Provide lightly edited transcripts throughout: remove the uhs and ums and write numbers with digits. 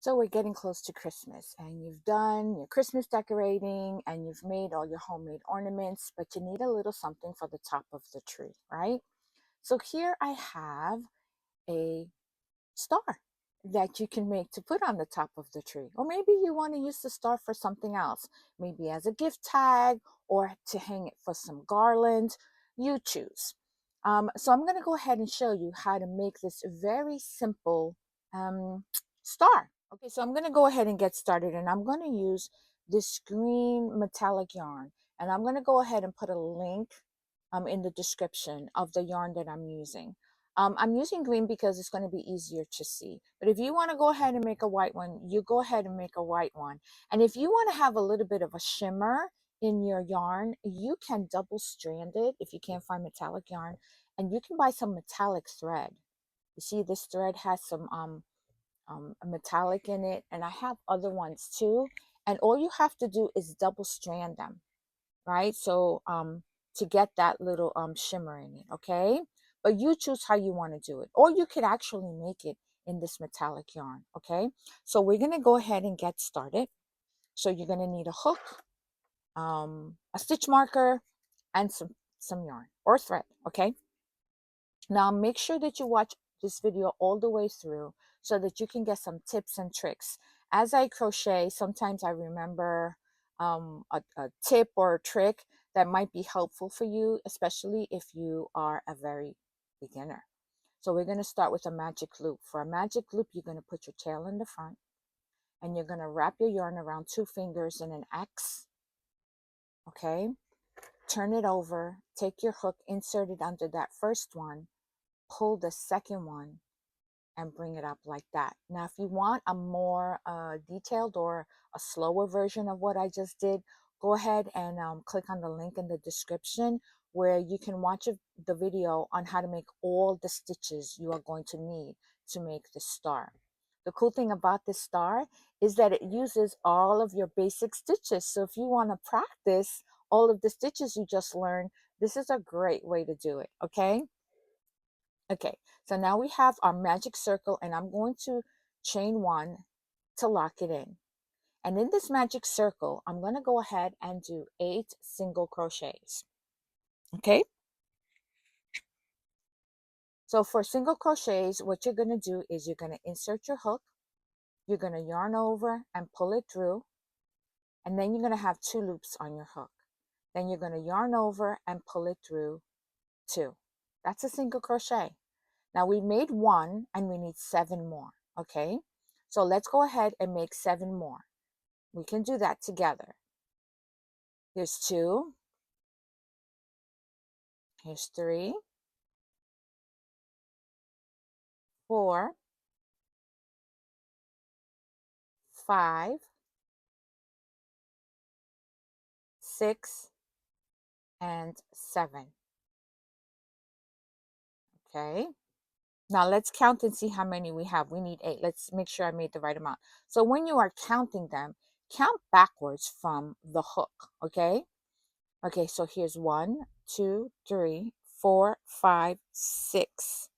So we're getting close to Christmas, and you've done your Christmas decorating and you've made all your homemade ornaments, but you need a little something for the top of the tree, right? So here I have a star that you can make to put on the top of the tree. Or maybe you want to use the star for something else, maybe as a gift tag or to hang it for some garland. You choose. So I'm going to go ahead and show you how to make this very simple star. Okay, so I'm going to go ahead and get started, and I'm going to use this green metallic yarn, and I'm going to go ahead and put a link in the description of the yarn that I'm using. I'm using green because it's going to be easier to see. But if you want to go ahead and make a white one, you go ahead and make a white one. And if you want to have a little bit of a shimmer in your yarn, you can double strand it if you can't find metallic yarn. And you can buy some metallic thread. You see this thread has some metallic in it. And I have other ones too. And all you have to do is double strand them, right? So to get that little shimmer in it, okay? But you choose how you want to do it. Or you could actually make it in this metallic yarn, okay? So we're going to go ahead and get started. So you're going to need a hook, a stitch marker, and some yarn or thread, okay? Now make sure that you watch this video all the way through so that you can get some tips and tricks. As I crochet, sometimes I remember a tip or a trick that might be helpful for you, especially if you are a very beginner. So we're going to start with a magic loop. For a magic loop, you're going to put your tail in the front, and you're going to wrap your yarn around 2 fingers in an X, okay? Turn it over, take your hook, insert it under that first one, pull the second one, and bring it up like that. Now, if you want a more detailed or a slower version of what I just did, go ahead and click on the link in the description where you can watch the video on how to make all the stitches you are going to need to make the star. The cool thing about this star is that it uses all of your basic stitches. So if you want to practice all of the stitches you just learned, this is a great way to do it, okay? Okay, so now we have our magic circle, and I'm going to chain 1 to lock it in. And in this magic circle, I'm going to go ahead and do 8 single crochets. Okay? So for single crochets, what you're going to do is you're going to insert your hook, you're going to yarn over and pull it through, and then you're going to have 2 loops on your hook. Then you're going to yarn over and pull it through 2. That's a single crochet. Now we made 1 and we need 7 more, okay? So let's go ahead and make 7 more. We can do that together. Here's 2. Here's 3. 4. 5. 6. And 7. Okay. Now let's count and see how many we have. We need 8. Let's make sure I made the right amount. So when you are counting them, count backwards from the hook, okay? Okay, so here's 1, 2, 3, 4, 5, 6,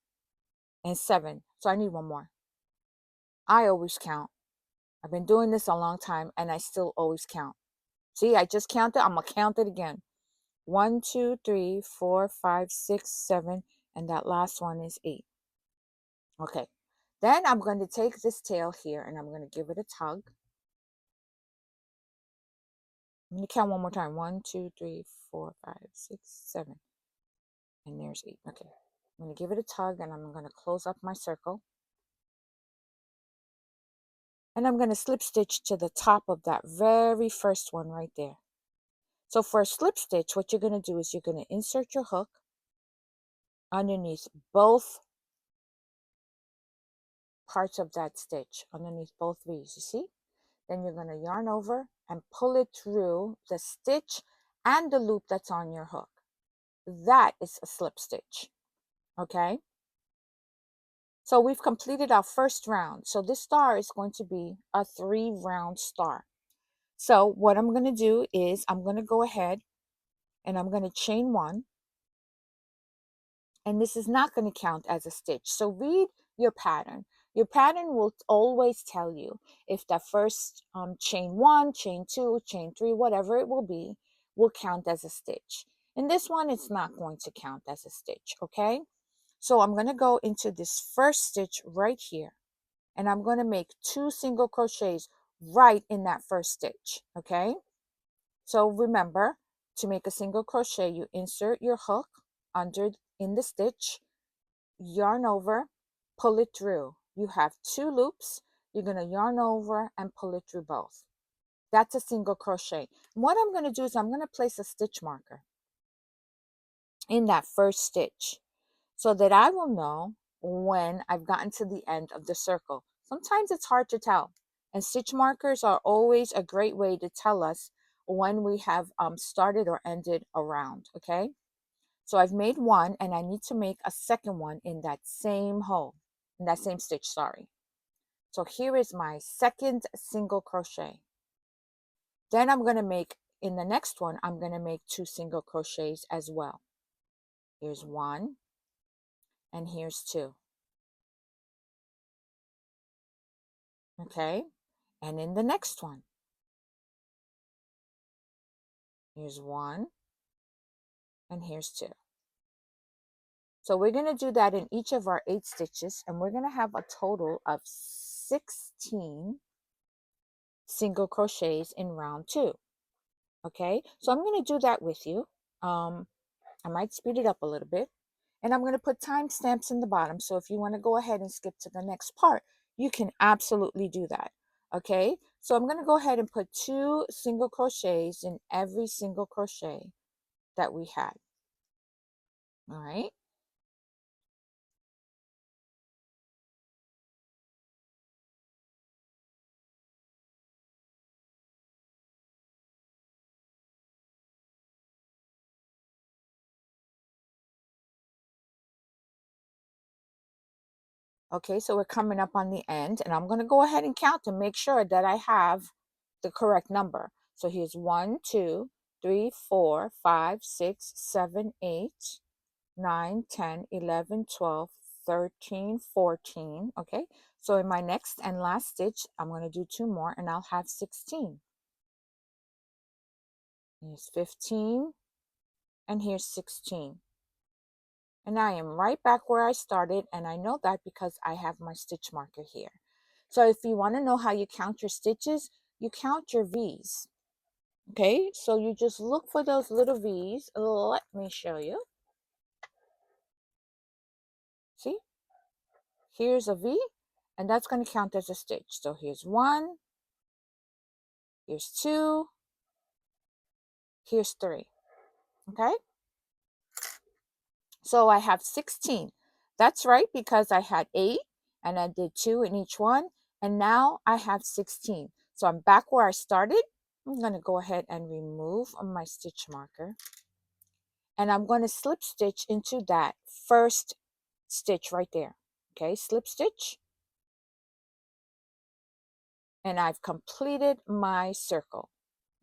and 7. So I need 1 more. I always count. I've been doing this a long time, and I still always count. See, I just counted. I'm going to count it again. 1, 2, 3, 4, 5, 6, 7, and that last one is 8. Okay. Then I'm going to take this tail here, and I'm going to give it a tug. I'm going to count one more time. 1, 2, 3, 4, 5, 6, 7. And there's 8. Okay. I'm going to give it a tug, and I'm going to close up my circle. And I'm going to slip stitch to the top of that very first one right there. So for a slip stitch, what you're going to do is you're going to insert your hook underneath both parts of that stitch, underneath both V's, you see? Then you're going to yarn over and pull it through the stitch and the loop that's on your hook. That is a slip stitch, okay? So we've completed our first round. So this star is going to be a 3-round star. So what I'm going to do is I'm going to go ahead and I'm going to chain 1. And this is not going to count as a stitch. So read your pattern. Your pattern will always tell you if the first chain 1, chain 2, chain 3, whatever it will be, will count as a stitch. In this one, it's not going to count as a stitch, okay? So I'm going to go into this first stitch right here, and I'm going to make 2 single crochets right in that first stitch, okay? So remember, to make a single crochet, you insert your hook under in the stitch, yarn over, pull it through. You have 2 loops. You're going to yarn over and pull it through both. That's a single crochet. What I'm going to do is I'm going to place a stitch marker in that first stitch so that I will know when I've gotten to the end of the circle. Sometimes it's hard to tell, and stitch markers are always a great way to tell us when we have started or ended a round, okay? So I've made one, and I need to make a second one in that same hole, in that same stitch, sorry. So here is my second single crochet. Then I'm going to make, in the next one, I'm going to make 2 single crochets as well. Here's 1, and here's 2. Okay, and in the next one, here's 1, and here's 2. So we're going to do that in each of our 8 stitches, and we're going to have a total of 16 single crochets in round 2. Okay, so I'm going to do that with you. I might speed it up a little bit, and I'm going to put timestamps in the bottom. So if you want to go ahead and skip to the next part, you can absolutely do that. Okay, so I'm going to go ahead and put 2 single crochets in every single crochet that we had. All right. Okay, so we're coming up on the end, and I'm going to go ahead and count to make sure that I have the correct number. So here's 1, 2, 3, 4, 5, 6, 7, 8, 9, 10, 11, 12, 13, 14. Okay, so in my next and last stitch, I'm going to do 2 more, and I'll have 16. Here's 15, and here's 16. And I am right back where I started, and I know that because I have my stitch marker here. So if you want to know how you count your stitches, you count your V's. Okay, so you just look for those little V's. Let me show you. See, here's a V, and that's going to count as a stitch. So here's 1, here's 2, here's 3. Okay, so I have 16. That's right, because I had 8 and I did 2 in each one, and now I have 16. So I'm back where I started. I'm going to go ahead and remove my stitch marker, and I'm going to slip stitch into that first stitch right there. Okay, slip stitch, and I've completed my circle.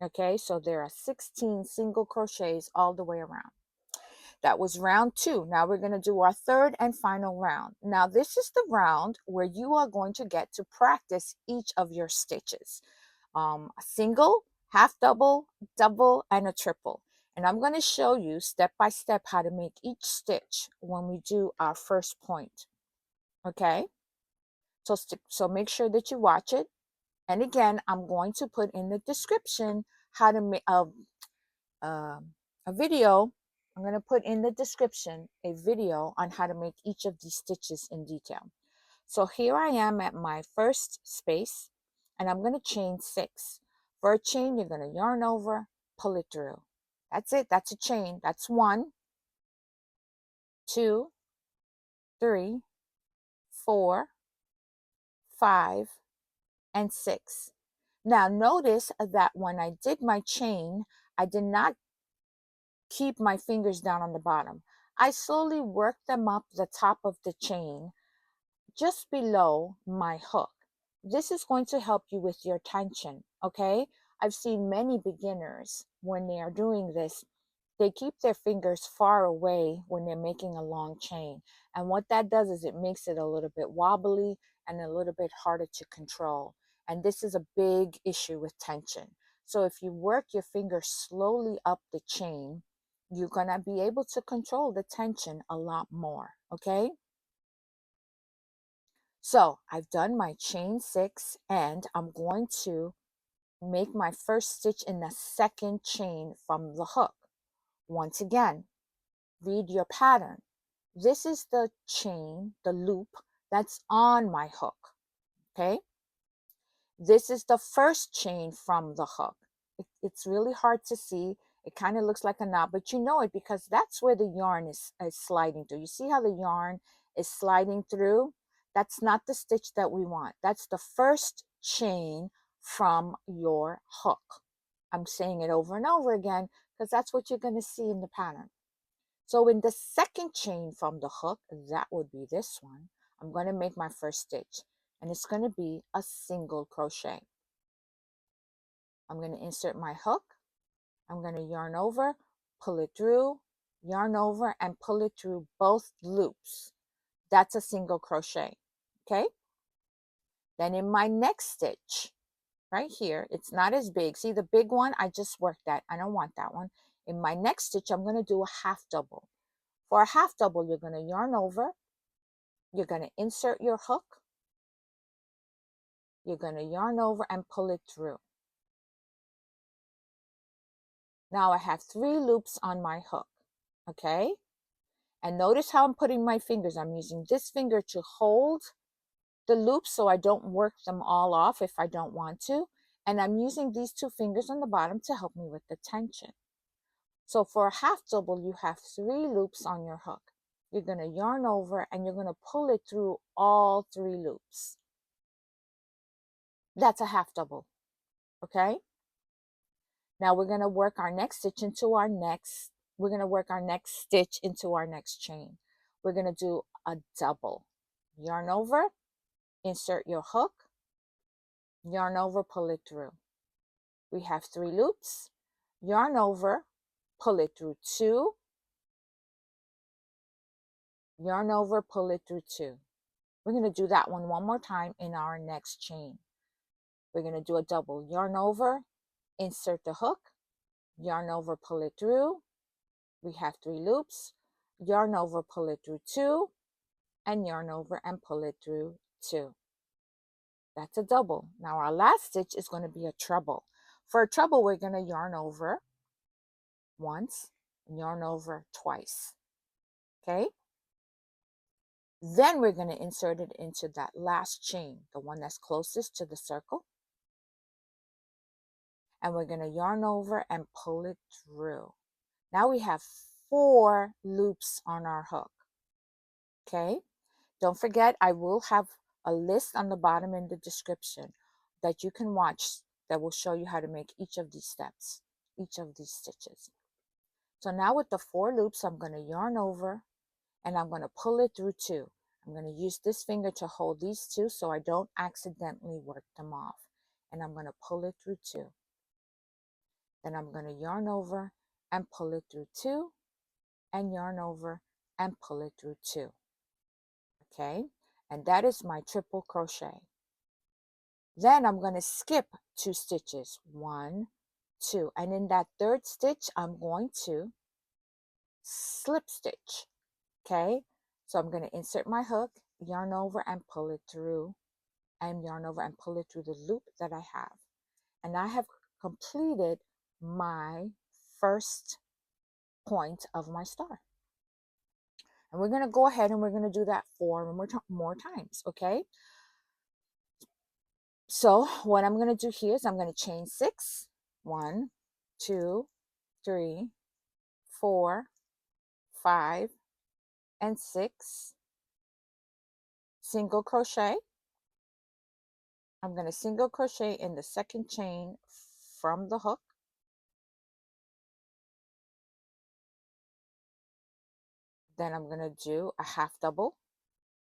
Okay, so there are 16 single crochets all the way around. That was round 2. Now we're going to do our third and final round. Now this is the round where you are going to get to practice each of your stitches. A single, half double, double, and a triple. And I'm going to show you step by step how to make each stitch when we do our first point. Okay, so make sure that you watch it. And again, I'm going to put in the description how to make a video. I'm going to put in the description a video on how to make each of these stitches in detail. So here I am at my first space, and I'm going to chain 6. For a chain, you're going to yarn over, pull it through. That's it. That's a chain. That's 1, 2, 3, 4, 5, and 6. Now notice that when I did my chain, I did not keep my fingers down on the bottom. I slowly worked them up the top of the chain just below my hook. This is going to help you with your tension, okay? I've seen many beginners when they are doing this, they keep their fingers far away when they're making a long chain. And what that does is it makes it a little bit wobbly and a little bit harder to control. And this is a big issue with tension. So if you work your finger slowly up the chain, you're going to be able to control the tension a lot more, okay? So I've done my chain 6 and I'm going to make my first stitch in the second chain from the hook. Once again, read your pattern. This is the chain, the loop that's on my hook, okay? This is the first chain from the hook. It's really hard to see. It kind of looks like a knot, but you know it because that's where the yarn is sliding through. You see how the yarn is sliding through? That's not the stitch that we want. That's the first chain from your hook. I'm saying it over and over again because that's what you're going to see in the pattern. So in the second chain from the hook, that would be this one, I'm going to make my first stitch, and it's going to be a single crochet. I'm going to insert my hook. I'm going to yarn over, pull it through, yarn over, and pull it through both loops. That's a single crochet, okay? Then in my next stitch, right here, it's not as big. See the big one? I just worked that. I don't want that one. In my next stitch, I'm going to do a half double. For a half double, you're going to yarn over, you're going to insert your hook, you're going to yarn over and pull it through. Now I have 3 loops on my hook, okay? And notice how I'm putting my fingers. I'm using this finger to hold the loops so I don't work them all off if I don't want to. And I'm using these 2 fingers on the bottom to help me with the tension. So for a half double, you have 3 loops on your hook. You're going to yarn over and you're going to pull it through all 3 loops. That's a half double, okay? Now we're going to work our next stitch into our next, we're going to work our next stitch into our next chain. We're going to do a double. Yarn over, insert your hook, yarn over, pull it through. We have 3 loops, yarn over, pull it through 2, yarn over, pull it through 2. We're going to do that one more time in our next chain. We're going to do a double. Yarn over, insert the hook, yarn over, pull it through. We have 3 loops, yarn over, pull it through 2, and yarn over and pull it through 2. That's a double. Now our last stitch is going to be a treble. For a treble, we're going to yarn over once and yarn over twice, okay? Then we're going to insert it into that last chain, the one that's closest to the circle. And we're going to yarn over and pull it through. Now we have 4 loops on our hook, okay? Don't forget, I will have a list on the bottom in the description that you can watch that will show you how to make each of these steps, each of these stitches. So now with the 4 loops, I'm going to yarn over and I'm going to pull it through 2. I'm going to use this finger to hold these 2 so I don't accidentally work them off. And I'm going to pull it through 2. Then I'm going to yarn over and pull it through 2 and yarn over and pull it through 2. Okay, and that is my triple crochet. Then I'm going to skip 2 stitches, 1, 2, and in that 3rd stitch I'm going to slip stitch. Okay, so I'm going to insert my hook, yarn over and pull it through, and yarn over and pull it through the loop that I have, and I have completed my first point of my star. And we're going to go ahead and we're going to do that 4 more times, okay? So what I'm going to do here is I'm going to chain 6, 1, 2, 3, 4, 5, and 6, single crochet. I'm going to single crochet in the second chain from the hook. Then I'm going to do a half double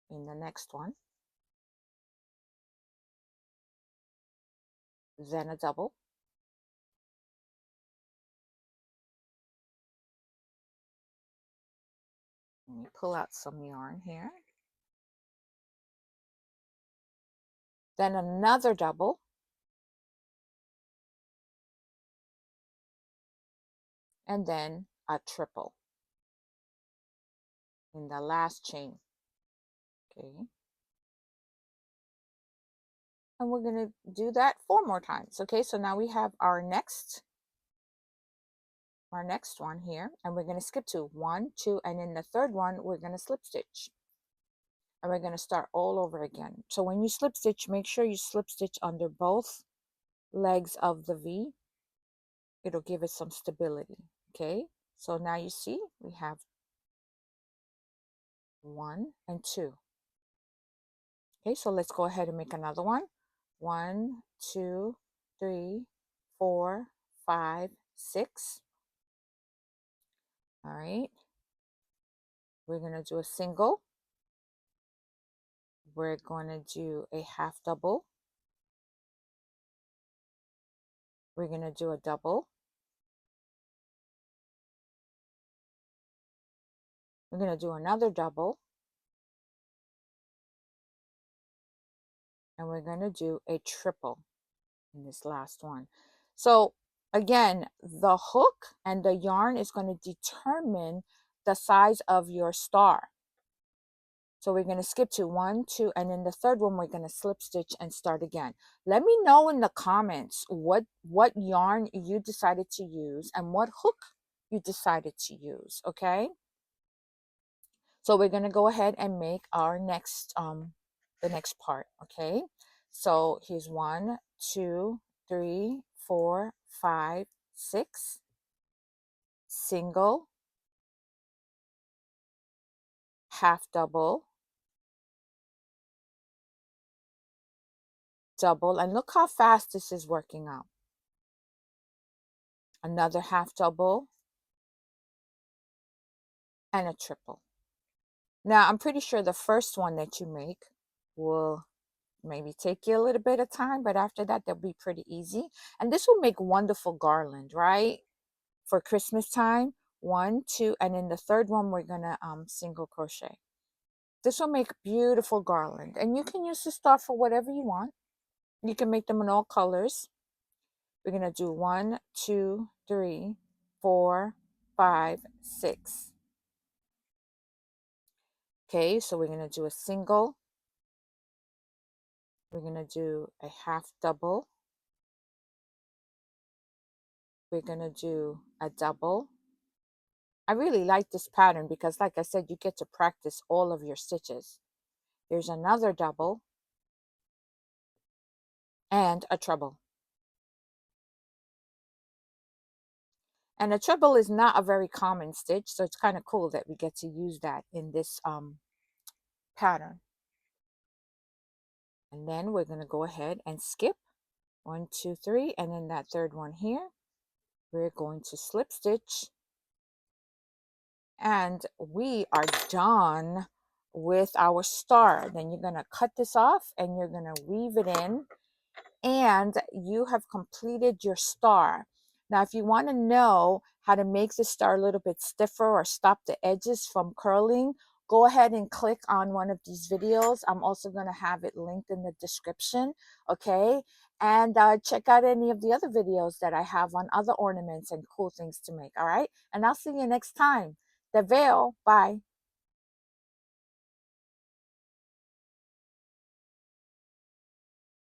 in the next one. Then a double. Let me pull out some yarn here. Then another double. And then a triple in the last chain. Okay. And we're going to do that 4 more times. Okay, so now we have our next one here, and we're going to skip to 1, 2, and in the third one we're going to slip stitch, and we're going to start all over again. So when you slip stitch, make sure you slip stitch under both legs of the V. It'll give it some stability. Okay, so now you see we have 1 and 2. Okay, so let's go ahead and make another one. 1, 2, 3, 4, 5, 6. All right, we're going to do a single. We're going to do a half double. We're going to do a double. We're going to do another double. And we're going to do a triple in this last one. So again, the hook and the yarn is going to determine the size of your star. So we're going to skip to 1, 2, and in the third one, we're going to slip stitch and start again. Let me know in the comments what yarn you decided to use and what hook you decided to use, okay? So we're going to go ahead and make our next, the next part, okay? So here's 1, 2, 3, 4, 5, 6, single, half double, double, and look how fast this is working out. Another half double, and a triple. Now, I'm pretty sure the first one that you make will maybe take you a little bit of time, but after that, they'll be pretty easy. And this will make wonderful garland, right? For Christmas time. 1, 2, and in the third one, we're gonna single crochet. This will make beautiful garland, and you can use the star for whatever you want. You can make them in all colors. We're gonna do 1, 2, 3, 4, 5, 6. Okay, so we're going to do a single. We're going to do a half double. We're going to do a double. I really like this pattern because, like I said, you get to practice all of your stitches. There's another double and a treble. And a treble is not a very common stitch, so it's kind of cool that we get to use that in this pattern. And then we're going to go ahead and skip 1, 2, 3, and then that third one here, we're going to slip stitch, and we are done with our star. Then you're going to cut this off and you're going to weave it in, and you have completed your star. Now, if you want to know how to make the star a little bit stiffer or stop the edges from curling, go ahead and click on one of these videos. I'm also going to have it linked in the description, okay? And check out any of the other videos that I have on other ornaments and cool things to make, all right? And I'll see you next time. The veil, bye.